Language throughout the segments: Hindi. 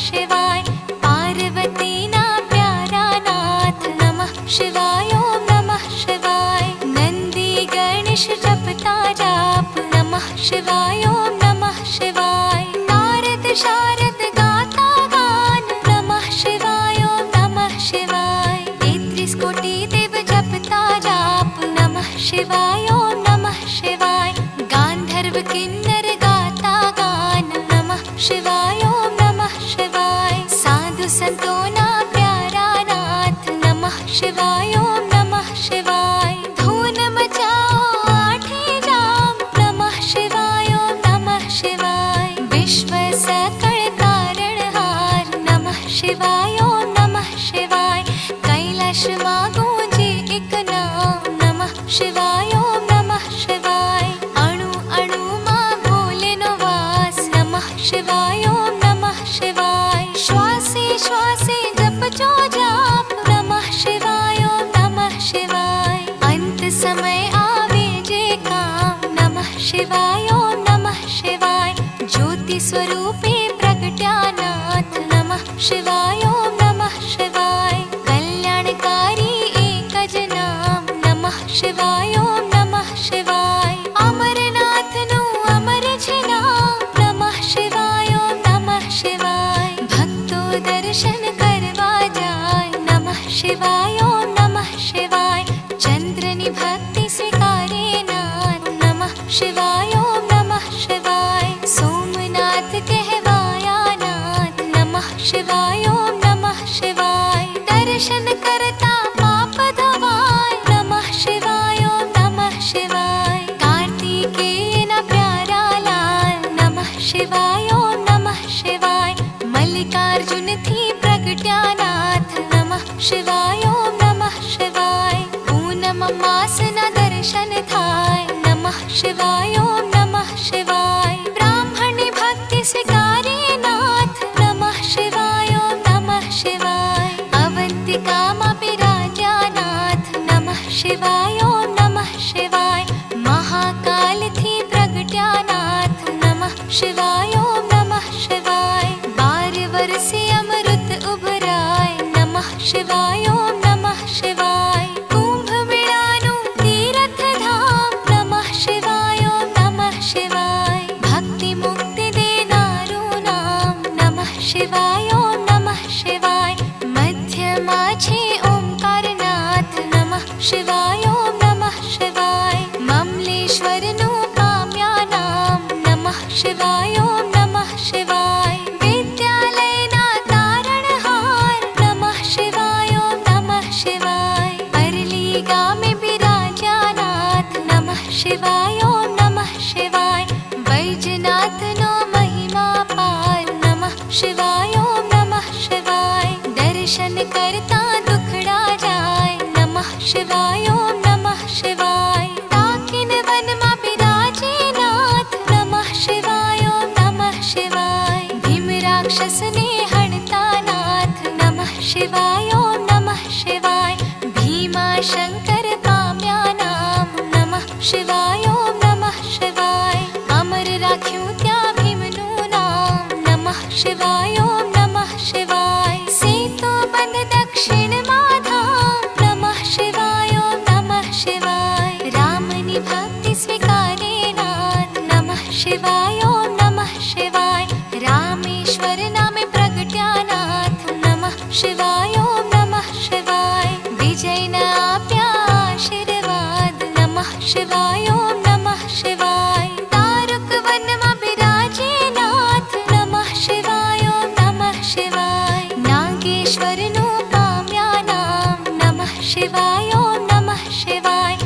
शिवाय पार्वतीना प्यारा नाथ नमः शिवाय ओम नमः शिवाय नंदी गणेश जपता जाप नमः शिवाय ओम नमः शिवाय नारद शारद गाता गान नमः शिवाय ओम नमः शिवाय 33 कोटि देव जपता जाप नमः शिवाय ओम नमः शिवाय गांधर्व किन्नर गाता गान नमः शिवाय ओम नमः शिवाय साधु संतोना प्यारा नाथ नमः शिवाय ओम नमः शिवाय धून मचाओ आठे जाम नमः शिवाय ओम नमः शिवाय विश्व सकल कारणहार नमः शिवाय ओम नमः शिवाय कैलाश मां गूंजे एक नाम नमः शिवाय ओम नमः शिवाय अणु अणु मां भोलेनो वास नमः शिवाय ओम नमः शिवाय श्वासे श्वासे जपजो जाप नमः शिवाय ओम नमः शिवाय अंत समय आवे जे काम नमः शिवाय ओम नमः शिवाय ज्योति स्वरूपे प्रगट्यानाथ नमः शिवाय ओम नमः शिवाय कल्याणकारी एकज नाम नमः शिवाय ओम नमः शिवाय अमरनाथ नु अमर छे नाम नमः शिवाय ओम नमः शिवाय भक्तो दर्शन करवा जाय नमः शिवाय ओम नमः शिवाय चंद्रनी भक्ति स्वीकारे नाथ नमः शिवाय ओम नमः शिवाय सोमनाथ कहवाया नाथ नमः शिवाय ओम नमः शिवाय दर्शन करता पाप धवाय नमः शिवाय ओम नमः शिवाय कार्तिकेयन प्यारा लाल नमः शिवाय ओम नमः शिवाय मल्लिकार्जुन थी प्रगट्यानाथ नमः शिवाय ओम नमः शिवाय पूनम मासना दर्शन थाय नमः शिवाय ओम नमः शिवाय ब्राह्मणी भक्ति स्वीकारे नाथ नमः शिवाय ओम नमः शिवाय अवंतिका मा विराजानाथ नमः शिवाय ओम नमः शिवाय महाकाल थी प्रगट्यानाथ नमः शिवाय ओम नमः शिवाय 12 वर्षे अमृत उभराय नमः शिवाय ओम नमः शिवाय कुंभ मेळानु तीर्थ धाम नमः शिवाय ओम नमः शिवाय भक्ति मुक्ति देनारू नाम नमः शिवाय ओम नमः शिवाय मध्यमा छे ओंकारनाथ नमः शिवाय ओम नमः शिवाय ममलेश्वर नु पाम्या नाम नमः शिवाय ओम नमः शिवाय विद्यालयना तारणहार नमः शिवाय ओम नमः शिवाय परली गामे विराजानाथ नमः शिवाय ओम नमः शिवाय वैजनाथ नो महिमा पार नमः शिवाय ओम नमः शिवाय दर्शन करता दुखड़ा जाय नमः शिवाय ओम नमः शिवाय ताकिन वन मा विराजे नाथ नमः शिवाय ओम नमः शिवाय भीम राक्षस ने हणता नाथ नमः शिवाय ओम नमः शिवाय भीमा शंकर पाम्या नाम नमः शिवाय ओम नमः शिवाय अमर राख्યું त्या भीमनु नाम नमः शिवाय ओम नमः शिवाय सेतु बंध दक्षिण माधाम नमः शिवाय ओम नमः शिवाय रामनी भक्ति स्वीकारे नाथ नमः शिवाय ओम नमः शिवाय रामेश्वर नामे प्रगट्यानाथ नमः शिवाय ओम नमः शिवाय विजय न आप्या आशीर्वाद नमः शिवाय ओम नमः शिवाय तारुक वन मा विराजे नाथ नमः शिवाय ओम नमः शिवाय नागेश्वर नु पाम्या नाम नमः शिवाय ओम नमः शिवाय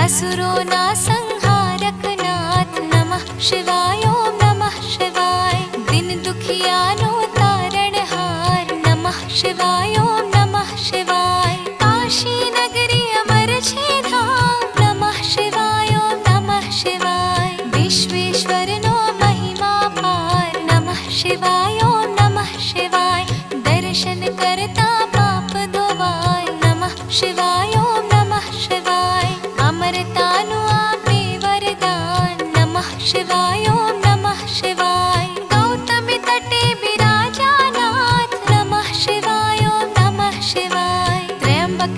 असुरो ना संहारक नाथ नमः शिवाय ओम नमः शिवाय दिन दुखिया नो तारणहार नमः शिवाय ओम नमः शिवाय काशी नगरी अमर छे धाम नमः शिवाय ओम नमः शिवाय विश्वेश्वर नो महिमा पार नमः शिवाय ओम नमः शिवाय दर्शन करता पाप धोवाय नमः शिवाय ओम नमः शिवाय अमरता नु आपे वरदान नमः शिवाय ओम नमः शिवाय गौतमी तटे विराजानाथ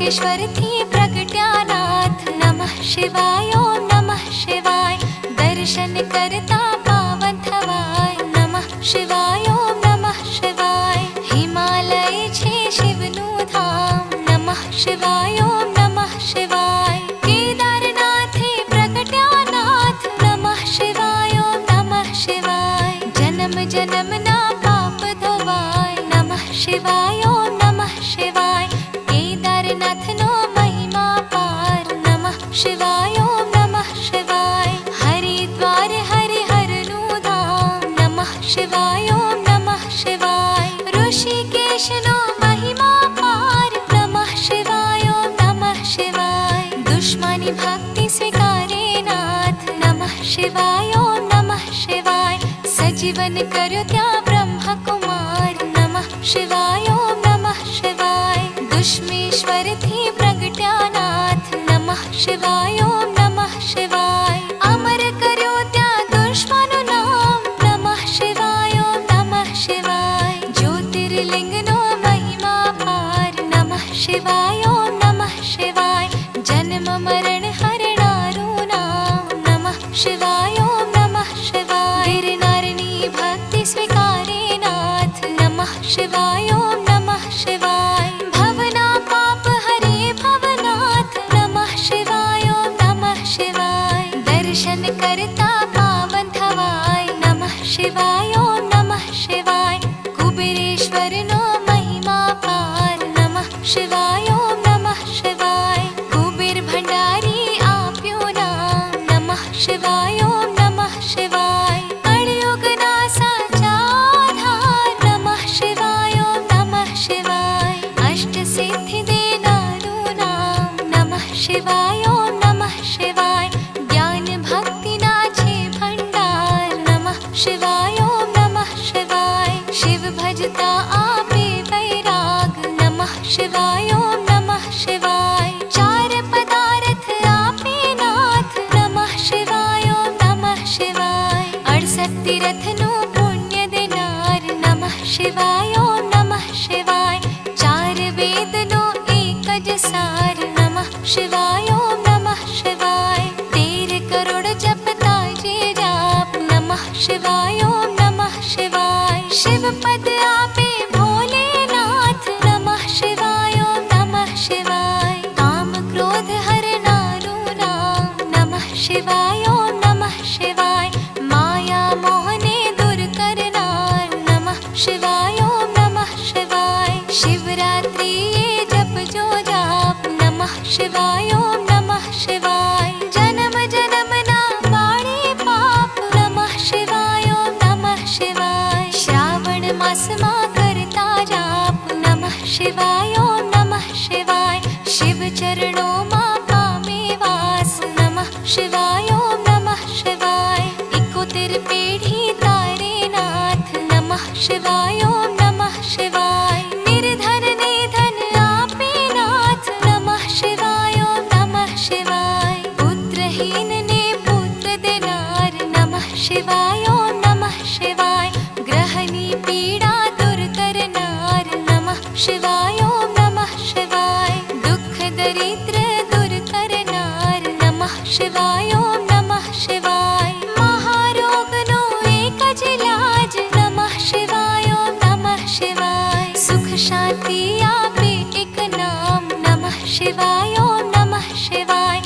योगेश्वरथी प्रगट्यानाथ नमः शिवाय ओम नमः शिवाय दर्शन करता पावन थवाय नमः शिवाय ओम नमः शिवाय हिमालय छे शिवनु धाम नमः शिवाय ओम नमः शिवाय केदारनाथे प्रगट्यानाथ नमः शिवाय ओम नमः शिवाय जन्म जन्मना पाप धोवाय नमः शिवाय ओम नमः शिवाय केदारनाथ नो महिमा पार नमः शिवाय ओम नमः शिवाय हरिद्वार हरिहर नु धाम नमः शिवाय ओम नमः शिवाय ऋषिकेश नो महिमा पार नमः शिवाय ओम नमः शिवाय दुश्मनी भक्ति स्वीकारे नाथ नमः शिवाय ओम नमः शिवाय सजीवन करो त्या ब्रह्म कुमार नमः शिवाय ओम नमः शिवाय दुष्मेश्वर थी प्रगट्यानाथ नमः शिवाय ओम नमः शिवाय अमर करो त्या दुश्मनो नाम नमः शिवाय ओम नमः शिवाय ज्योतिर्लिंग नो महिमा पार नमः शिवाय ओम नमः शिवाय जन्म मरण हरणारू नाम नमः शिवाय ओम नमः शिवाय गिरनारिणी भक्ति स्वीकारे नाथ नमः शिवाय ओम नमः शिवाय भवना पाप हरे भवनाथ नमः शिवाय ओम नमः शिवाय दर्शन करता पावन थवाय नमः शिवाय ओम नमः शिवाय कुबेरेश्वर नो महिमा पार नमः शिवाय ओम नमः शिवाय कुबेर भंडारी आप्यो नाम नमः शिवाय ओम नमः शिवाय कलियुग ना साचा आधार नमः शिवाय ओम नमः शिवाय अष्ट सिद्धि देनारू नाम नमः शिवाय ओम नमः शिवाय ज्ञान भक्ति ना छे भंडार नमः शिवाय ओम नमः शिवाय शिव भजता आपे वैराग नमः शिवाय ओम नमः शिवाय चार पदार्थ आपे नाथ नमः शिवाय ओम नमः शिवाय 68 तीर्थ नो पुण्य देनार नमः शिवाय ओम नमः शिवाय चार वेद नो एक ज सार नमः शिवाय ओम नमः शिवाय 13 करोड़ जपता जे जाप नमः शिवाय ओम नमः शिवाय शिव पद आपे भोलेनाथ नमः शिवाय ओम नमः शिवाय काम क्रोध हरनारू नाम नमः शिवाय ओम नमः शिवाय माया मोहने दूर करनार नमः शिवाय ओम नमः शिवाय शिवरात्रि ये जप जो जाप नमः शिवाय ओम नमः शिवाय जन्म जन्म ना बाणे पाप नमः शिवाय ओम नमः शिवाय श्रावण मास मा करता जाप नमः शिवाय ओम नमः शिवाय शिव चरणों मा पामे वास नमः शिवाय ओम नमः शिवाय 71 पेढ़ी तारे नाथ नमः शिवाय ओम नमः शिवाय निर्धन निधन आपे नाथ नमः शिवाय ओम नमः शिवाय पुत्रहीन ने पुत्र देनार नमः शिवाय ओम नमः शिवाय ग्रहणी पीड़ा दूर करनार नमः शिवाय ओम नमः शिवाय दुख दरिद्र दूर करनार नमः शिवाय ओम नमः शिवाय महारोग नो एक ज इलाज नमः शिवाय ओम नमः शिवाय सुख शांति आपे एक नाम नमः शिवाय ओम नमः शिवाय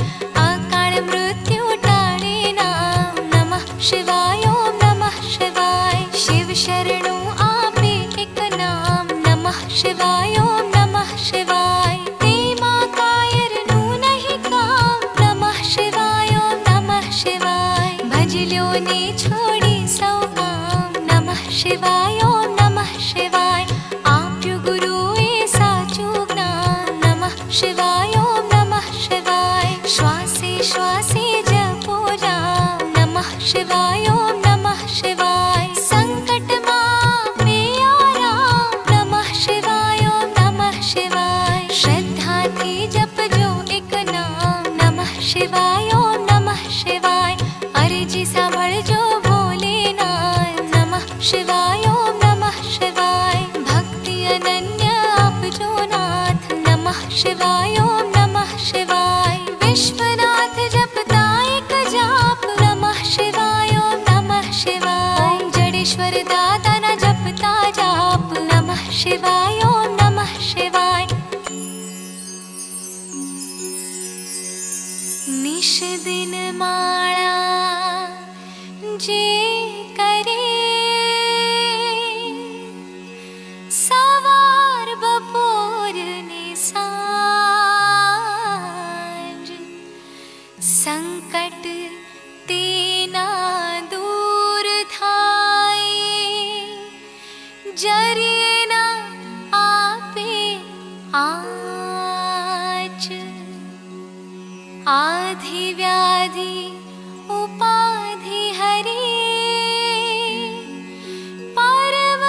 अकाल मृत्यु टाळे नाम नमः शिवाय ओम नमः शिवाय शिव शरणु आपे एक नाम नमः शिवाय ओम नमः शिवाय तेमा कायर नु नहीं काम नमः शिवाय ओम नमः शिवाय भजल्यो ने छोड़ी सौ काम नमः शिवाय ओम नमः शिवाय आप्यो गुरुए साचू ज्ञान नमः शिवाय ओम नमः शिवाय श्वासे श्वासे जपो जाम नमः शिवाय ओम नमः शिवाय संकट मापे आराम नमः शिवाय ओम नमः शिवाय श्रद्धा थी जप जो एक नाम नमः शिवाय ओम नमः शिवाय अर्जी सांभळ जो भोलेनाथ नमः शिवाय ओम नमः शिवाय भक्ति अनन्य आप जो नाथ नमः शिवाय ओम शिवाय ॐ नमः शिवाय। निश दिन माळा जे करे, सवार बपोर ने सांज, संकट तेना दूर थाए, जरिए ना आपे आच। आधि व्याधि उपाधि हरे, परम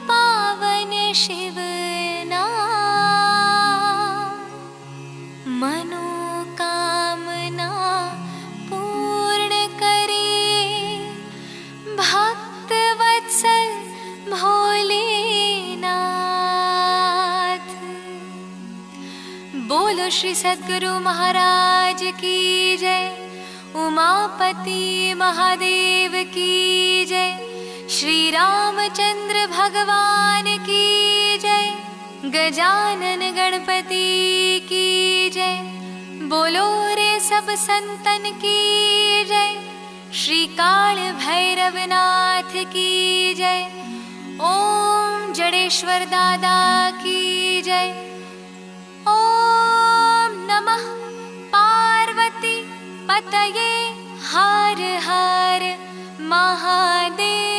पावन शिवना, मनोकामना पूर्ण करे, भक्त वत्सल भोलेनाथ। बोलो श्री सद्गुरु महाराज की जय, उमापति महादेव की जय, श्री रामचंद्र भगवान की जय, गजानन गणपति की जय। बोलो रे सब संतन की जय, श्री काल भैरवनाथ की जय। ओम जडेश्वर दादा की जय। ओम नमः पार्वती पतये हर हर महादेव।